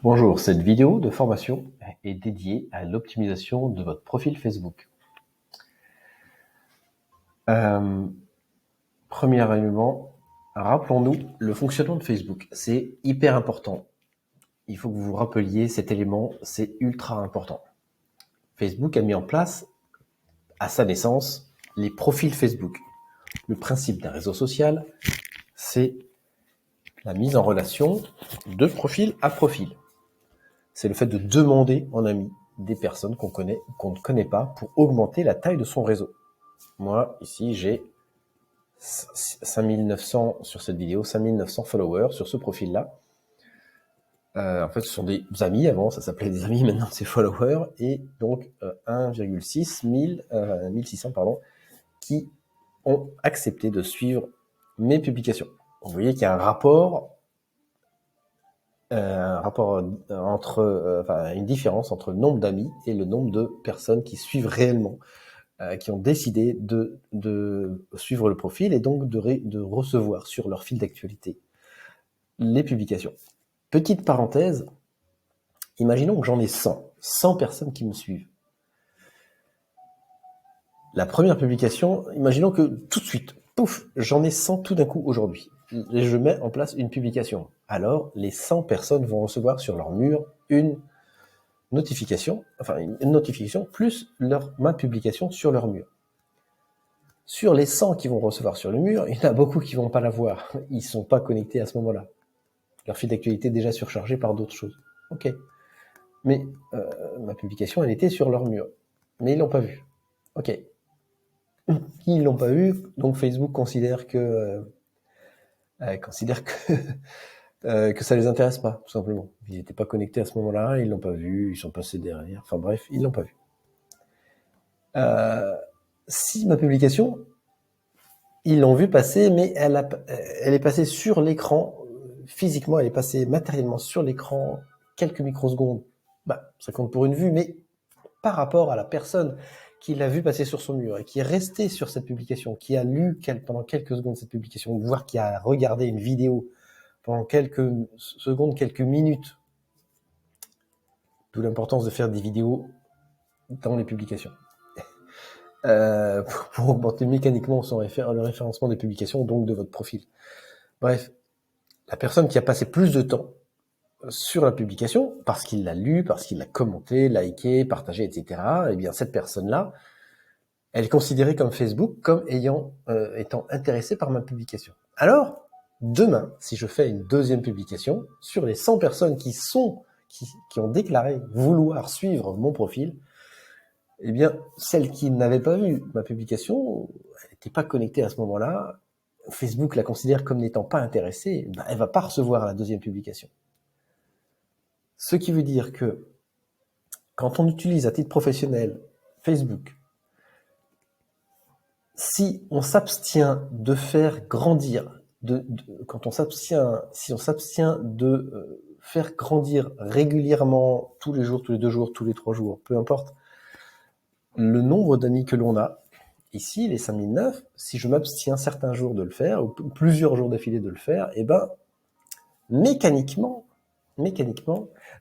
Bonjour, cette vidéo de formation est dédiée à l'optimisation de votre profil Facebook. Premier élément, rappelons-nous le fonctionnement de Facebook. C'est hyper important. Il faut que vous vous rappeliez cet élément, c'est ultra important. Facebook a mis en place, à sa naissance, les profils Facebook. Le principe d'un réseau social, c'est la mise en relation de profil à profil. C'est le fait de demander en ami des personnes qu'on connaît ou qu'on ne connaît pas pour augmenter la taille de son réseau. Moi, ici, j'ai 5900 sur cette vidéo, 5900 followers sur ce profil-là. En fait, ce sont des amis. Avant, ça s'appelait des amis. Maintenant, c'est followers. Et donc, 1600, qui ont accepté de suivre mes publications. Vous voyez qu'il y a un rapport entre, une différence entre le nombre d'amis et le nombre de personnes qui suivent réellement, qui ont décidé de suivre le profil et donc de recevoir sur leur fil d'actualité les publications. Petite parenthèse, imaginons que j'en ai 100 personnes qui me suivent. La première publication, imaginons que tout de suite, pouf, j'en ai 100 tout d'un coup aujourd'hui. Et je mets en place une publication. Alors, les 100 personnes vont recevoir sur leur mur une notification plus ma publication sur leur mur. Sur les 100 qui vont recevoir sur le mur, il y en a beaucoup qui vont pas la voir. Ils sont pas connectés à ce moment-là. Leur fil d'actualité est déjà surchargé par d'autres choses. Ok. Mais ma publication, elle était sur leur mur. Mais ils l'ont pas vue. Ok. Ils l'ont pas vue, donc Facebook considère que que ça les intéresse pas, tout simplement. Ils n'étaient pas connectés à ce moment-là, ils l'ont pas vu, ils sont passés derrière. Enfin bref, ils l'ont pas vu. Si ma publication, ils l'ont vue passer, mais elle est passée sur l'écran, physiquement, elle est passée matériellement sur l'écran quelques microsecondes. Ça compte pour une vue, mais par rapport à la personne qui l'a vu passer sur son mur et qui est resté sur cette publication, qui a lu pendant quelques secondes cette publication, voire qui a regardé une vidéo pendant quelques secondes, quelques minutes. D'où l'importance de faire des vidéos dans les publications. Pour augmenter mécaniquement le référencement des publications, donc de votre profil. Bref, la personne qui a passé plus de temps sur la publication, parce qu'il l'a lu, parce qu'il l'a commenté, liké, partagé, etc., eh bien cette personne-là, elle est considérée comme Facebook comme étant intéressée par ma publication. Alors, demain, si je fais une deuxième publication, sur les 100 personnes qui ont déclaré vouloir suivre mon profil, eh bien, celle qui n'avait pas vu ma publication, elle n'était pas connectée à ce moment-là, Facebook la considère comme n'étant pas intéressée, elle ne va pas recevoir la deuxième publication. Ce qui veut dire que quand on utilise à titre professionnel Facebook, si on s'abstient de faire grandir, si on s'abstient de faire grandir régulièrement, tous les jours, tous les 2 jours, tous les 3 jours, peu importe, le nombre d'amis que l'on a, ici, les 5009, si je m'abstiens certains jours de le faire, ou plusieurs jours d'affilée de le faire, mécaniquement,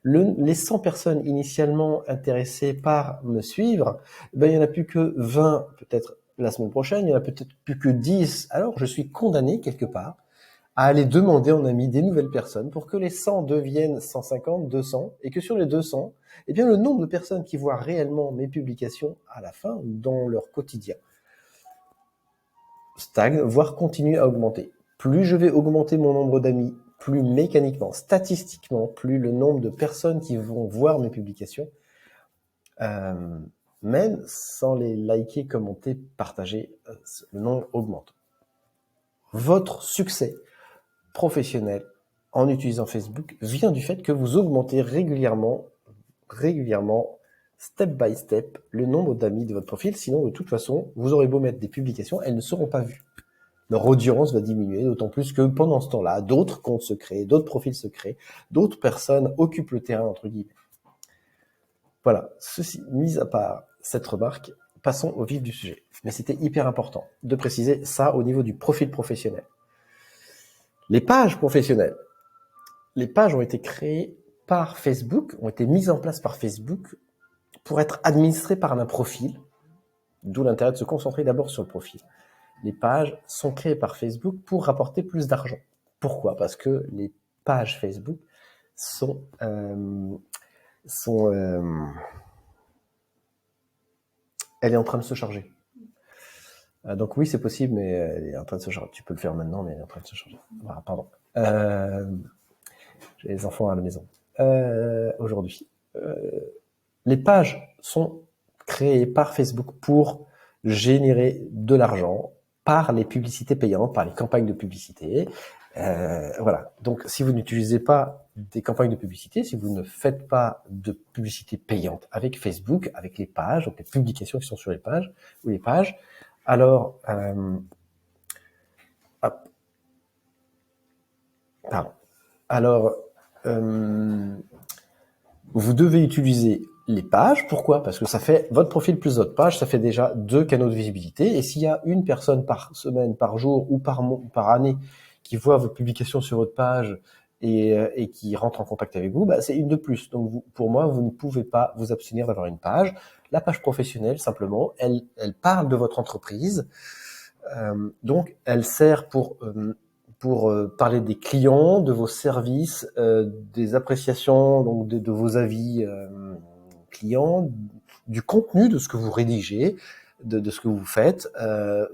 les 100 personnes initialement intéressées par me suivre, il n'y en a plus que 20, peut-être la semaine prochaine, il n'y en a peut-être plus que 10. Alors, je suis condamné, quelque part, à aller demander en ami des nouvelles personnes pour que les 100 deviennent 150, 200, et que sur les 200, le nombre de personnes qui voient réellement mes publications à la fin, dans leur quotidien, stagne, voire continue à augmenter. Plus je vais augmenter mon nombre d'amis, plus mécaniquement, statistiquement, plus le nombre de personnes qui vont voir mes publications, même sans les liker, commenter, partager, le nombre augmente. Votre succès professionnel en utilisant Facebook vient du fait que vous augmentez régulièrement, step by step, le nombre d'amis de votre profil. Sinon, de toute façon, vous aurez beau mettre des publications, elles ne seront pas vues. Leur audience va diminuer, d'autant plus que pendant ce temps-là, d'autres comptes se créent, d'autres profils se créent, d'autres personnes occupent le terrain, entre guillemets. Voilà, ceci mis à part cette remarque, passons au vif du sujet. Mais c'était hyper important de préciser ça au niveau du profil professionnel. Les pages professionnelles. Les pages ont été créées par Facebook, ont été mises en place par Facebook pour être administrées par un profil, d'où l'intérêt de se concentrer d'abord sur le profil. Les pages sont créées par Facebook pour rapporter plus d'argent. Pourquoi? Parce que les pages Facebook sont elle est en train de se charger. Donc oui, c'est possible, mais elle est en train de se charger. Tu peux le faire maintenant, mais elle est en train de se charger. Voilà, pardon. J'ai les enfants à la maison. Aujourd'hui. Les pages sont créées par Facebook pour générer de l'argent par les publicités payantes, par les campagnes de publicité. Voilà. Donc, si vous n'utilisez pas des campagnes de publicité, si vous ne faites pas de publicité payante avec Facebook, avec les pages, donc les publications qui sont sur les pages ou les pages, alors, pardon. Alors, vous devez utiliser les pages. Pourquoi? Parce que ça fait votre profil plus votre page, ça fait déjà 2 canaux de visibilité. Et s'il y a une personne par semaine, par jour ou par année qui voit votre publication sur votre page et qui rentre en contact avec vous, bah, c'est une de plus. Donc vous, pour moi, vous ne pouvez pas vous abstenir d'avoir une page. La page professionnelle, simplement, elle parle de votre entreprise. Donc, elle sert pour parler des clients, de vos services, des appréciations, donc de vos avis clients, du contenu de ce que vous rédigez, de ce que vous faites,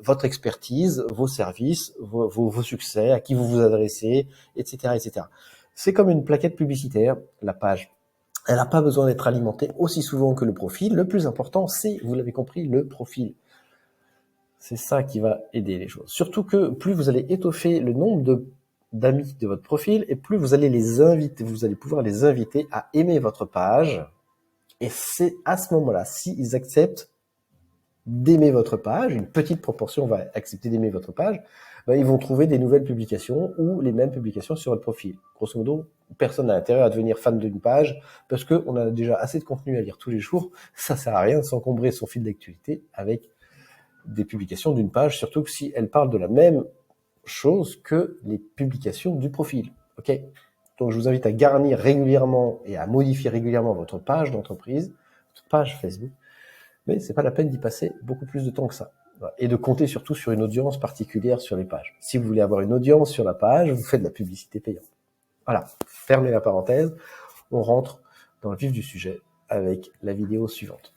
votre expertise, vos services, vos succès, à qui vous vous adressez, etc., etc. C'est comme une plaquette publicitaire, la page. Elle n'a pas besoin d'être alimentée aussi souvent que le profil. Le plus important, c'est, vous l'avez compris, le profil. C'est ça qui va aider les choses. Surtout que plus vous allez étoffer le nombre d'amis de votre profil, et plus vous allez les inviter, vous allez pouvoir les inviter à aimer votre page. Et c'est à ce moment-là, s'ils acceptent d'aimer votre page, une petite proportion va accepter d'aimer votre page, ben ils vont trouver des nouvelles publications ou les mêmes publications sur votre profil. Grosso modo, personne n'a intérêt à devenir fan d'une page parce qu'on a déjà assez de contenu à lire tous les jours. Ça sert à rien de s'encombrer son fil d'actualité avec des publications d'une page, surtout que si elle parle de la même chose que les publications du profil. Ok? Donc je vous invite à garnir régulièrement et à modifier régulièrement votre page d'entreprise, votre page Facebook, mais c'est pas la peine d'y passer beaucoup plus de temps que ça. Et de compter surtout sur une audience particulière sur les pages. Si vous voulez avoir une audience sur la page, vous faites de la publicité payante. Voilà, fermez la parenthèse, on rentre dans le vif du sujet avec la vidéo suivante.